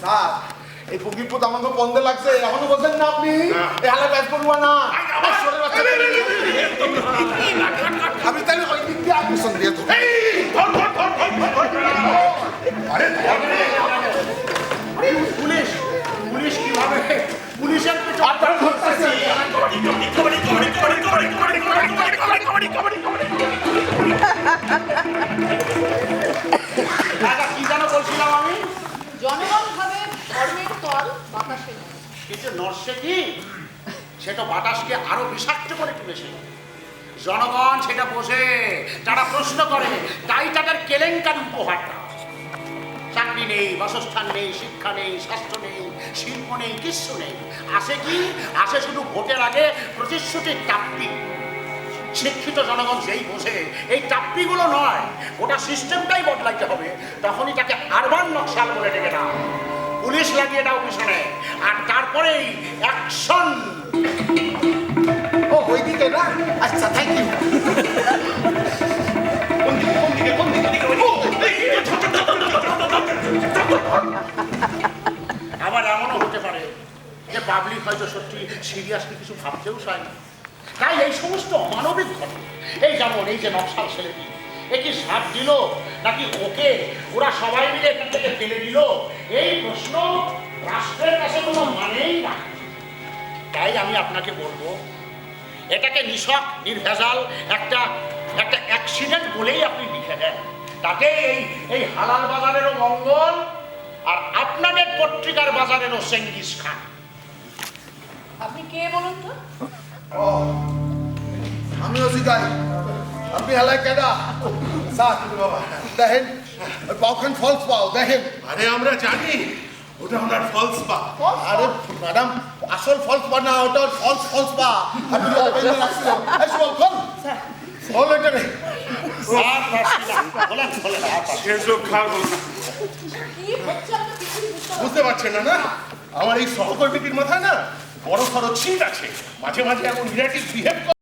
sir এই ফকিরপুর আমাকে বন্ধে লাগছে এখনো বলছেন না আপনি এই হালা ব্যাস করবো না আমি তাই ওই দিক দিয়ে অ্যাডমিশন দিয়ে তো পুলিশ পুলিশ কিভাবে পুলিশের কি যেন বলছিলাম আমি জনগণ ভাবে ধর্মের তল বাতাসে কিন্তু নরসে কি সেটা বাতাসকে আরো বিষাক্ত করে তুলেছে জনগণ সেটা বোঝে যারা প্রশ্ন করে তাই তাদের কেলেঙ্কারি উপহারটা চাকরি নেই বাসস্থান নেই শিক্ষা নেই স্বাস্থ্য নেই শিল্প নেই কিছু নেই আসে কি আসে শুধু ভোটের আগে প্রতিশ্রুতির টাপ্পি শিক্ষিত জনগণ যেই বোঝে এই টাপ্পিগুলো নয় গোটা সিস্টেমটাই বদলাইতে হবে তখনই তাকে আরবান নকশাল বলে ডেকে না পুলিশ লাগিয়ে দাও পিছনে আর তারপরেই অ্যাকশন ও ওইদিকে না আচ্ছা থ্যাংক ইউ আবার এমনও হতে পারে যে পাবলিক হয়তো সত্যি সিরিয়াসলি কিছু ভাবতেও চায় না তাই এই সমস্ত অমানবিক ঘটনা এই যেমন এই যে নকশাল ছেলেটি এ কি সাপ দিল নাকি ওকে ওরা সবাই মিলে এখান থেকে ফেলে দিল এই প্রশ্ন রাষ্ট্রের কাছে কোনো মানেই না তাই আমি আপনাকে বলবো এটাকে নিছক নির্ভেজাল একটা অ্যাক্সিডেন্ট বলেই আপনি লিখে দেন তাতে এই হালাল বাজারেরও মঙ্গল আর আপনাদের পত্রিকার বাজারেরও চেঙ্গিস খান আপনি কে বলুন তো আমিও শিখাই আপনি হালাই কেডা স্যার দেখেন পাওখান ফলস পাও দেখেন আরে আমরা জানি ওটা ওনার ফলস পা আরে ম্যাডাম আসল ফলস পা না ওটা ফলস পা আপনি ওপেন রাখছিলেন এই সব ফল ফল এটা নেই সেসব খাওয়া বলো না কি হচ্ছে আপনি কিছুই বুঝতে পারছেন না না আমার এই সহকর্মীটির মাথায় না বড় সড়ো ছিট আছে মাঝে মাঝে এমন রিলেটিভ বিহেভ